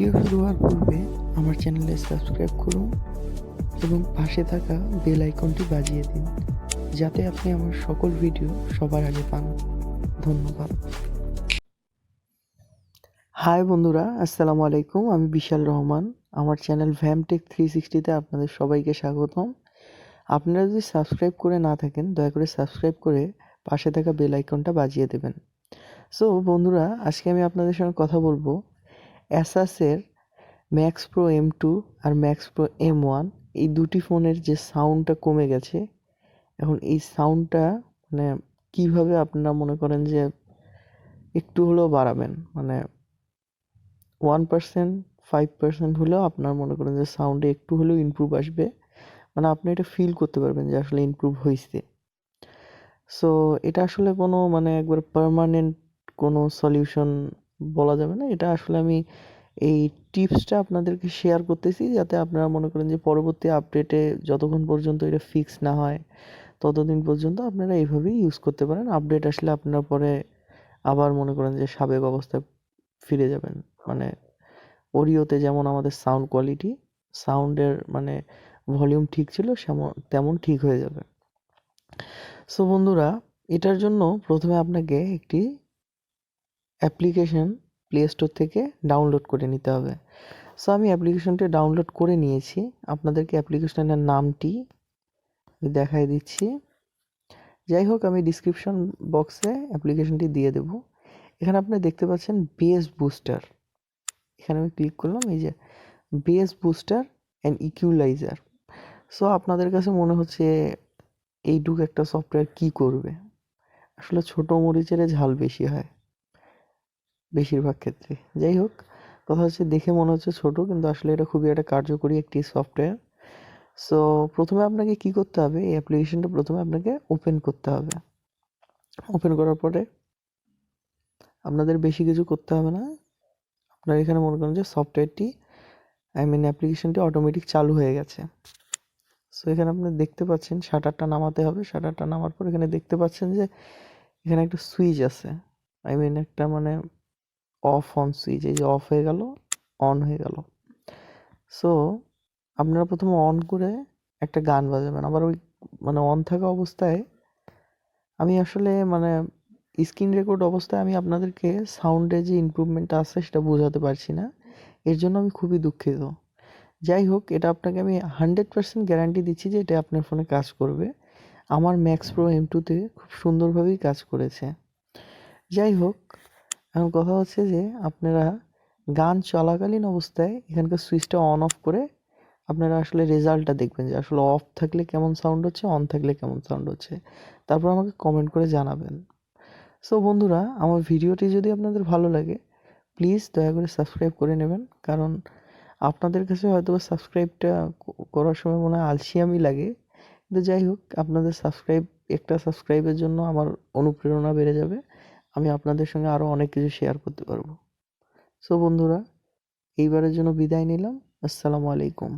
Video শুরু হওয়ার পূর্বে আমার চ্যানেলে সাবস্ক্রাইব করুন এবং পাশে থাকা বেল আইকনটি বাজিয়ে দিন, যাতে আপনি আমার সকল ভিডিও সবার আগে পান। ধন্যবাদ। হাই বন্ধুরা, আসসালামু আলাইকুম। আমি বিশাল রহমান। আমার চ্যানেল ভ্যামটেক 360-তে আপনাদের সবাইকে স্বাগতম। আপনারা যদি সাবস্ক্রাইব করে না থাকেন, দয়া করে সাবস্ক্রাইব করে পাশে থাকা বেল আইকনটা বাজিয়ে দেবেন। সো বন্ধুরা, আজকে আমি আপনাদের সঙ্গে কথা বলবো অ্যাসাসের ম্যাক্স প্রো M2 আর ম্যাক্স প্রো M1 এই দুটি ফোনের যে সাউন্ডটা কমে গেছে, এখন এই সাউন্ডটা মানে কীভাবে আপনারা মনে করেন যে একটু হলেও বাড়াবেন, মানে 1%, 5% হলেও আপনার মনে করেন যে সাউন্ডে একটু হলেও ইমপ্রুভ আসবে, মানে আপনি এটা ফিল করতে পারবেন যে আসলে ইমপ্রুভ হয়েছে। সো এটা আসলে কোনো মানে একবার পার্মানেন্ট কোনো সলিউশন বলা যাবে না। এটা আসলে আমি এই টিপসটা আপনাদেরকে শেয়ার করতেছি, যাতে আপনারা মনে করেন যে পরবর্তী আপডেটে যতক্ষণ পর্যন্ত এটা ফিক্স না হয় ততদিন পর্যন্ত আপনারা এইভাবেই ইউজ করতে পারেন। আপডেট আসলে আপনারা পরে আবার মনে করেন যে সাবেক অবস্থায় ফিরে যাবেন। মানে ওরিওতে যেমন আমাদের সাউন্ড কোয়ালিটি, সাউন্ডের মানে ভলিউম ঠিক ছিল, তেমন ঠিক হয়ে যাবে। সো বন্ধুরা, এটার জন্য প্রথমে আপনাকে একটি অ্যাপ্লিকেশন প্লে স্টোর থেকে ডাউনলোড করে নিতে হবে। সো আমি অ্যাপ্লিকেশনটি ডাউনলোড করে নিয়েছি। আপনাদেরকে অ্যাপ্লিকেশনের নামটি দেখাই দিচ্ছি। যাই হোক, আমি ডিসক্রিপশন বক্সে অ্যাপ্লিকেশনটি দিয়ে দেব। এখানে আপনারা দেখতে পাচ্ছেন বেস বুস্টার। এখানে আমি ক্লিক করলাম, এই যে bass booster and equaliser. So আপনাদের কাছে মনে হচ্ছে এইটুকু একটা সফটওয়্যার কি করবে? আসলে ছোটো মরিচের ঝাল বেশি হয় বেশিরভাগ ক্ষেত্রে। যাই হোক, কথা হচ্ছে দেখে মনে হচ্ছে ছোট, কিন্তু আসলে এটা খুবই একটা কার্যকরী একটি সফটওয়্যার। সো প্রথমে আপনাকে কি করতে হবে, এই অ্যাপ্লিকেশনটা প্রথমে আপনাকে ওপেন করতে হবে। ওপেন করার পরে আপনাদের বেশি কিছু করতে হবে না। আপনার এখানে মনে করেন যে সফটওয়্যারটি অ্যাপ্লিকেশনটি অটোমেটিক চালু হয়ে গেছে। সো এখানে আপনি দেখতে পাচ্ছেন শাটারটা নামাতে হবে। শাটারটা নামার পর এখানে দেখতে পাচ্ছেন যে এখানে একটা সুইচ আছে, একটা মানে অফ অন সুইচ। এই যে অফ হয়ে গেল, অন হয়ে গেল। সো আপনারা প্রথমে অন করে একটা গান বাজাবেন। আবার ওই মানে অন থাকা অবস্থায় আমি আসলে মানে স্ক্রিন রেকর্ড অবস্থায় আমি আপনাদেরকে সাউন্ডে যে ইমপ্রুভমেন্টটা আছে সেটা বোঝাতে পারছি না, এর জন্য আমি খুবই দুঃখিত। যাই হোক, এটা আপনাকে আমি 100% গ্যারান্টি দিচ্ছি যে এটা আপনার ফোনে কাজ করবে। আমার ম্যাক্স প্রো M2-তে খুব সুন্দরভাবেই কাজ করেছে। যাই হোক, এখন কথা হচ্ছে যে আপনারা গান চলাকালীন অবস্থায় এখানকার সুইচটা অন অফ করে আপনারা আসলে রেজাল্টটা দেখবেন যে আসলে অফ থাকলে কেমন সাউন্ড হচ্ছে, অন থাকলে কেমন সাউন্ড হচ্ছে। তারপর আমাকে কমেন্ট করে জানাবেন। সো বন্ধুরা, আমার ভিডিওটি যদি আপনাদের ভালো লাগে, প্লিজ দয়া করে সাবস্ক্রাইব করে নেবেন। কারণ আপনাদের কাছে হয়তো সাবস্ক্রাইবটা করার সময় মনে হয় আলসিয়ামি লাগে, কিন্তু যাই হোক, আপনাদের একটা সাবস্ক্রাইবের জন্য আমার অনুপ্রেরণা বেড়ে যাবে। আমি আপনাদের সঙ্গে আরও অনেক কিছু শেয়ার করতে পারবো। সো বন্ধুরা, এইবারের জন্য বিদায় নিলাম। আসসালামু আলাইকুম।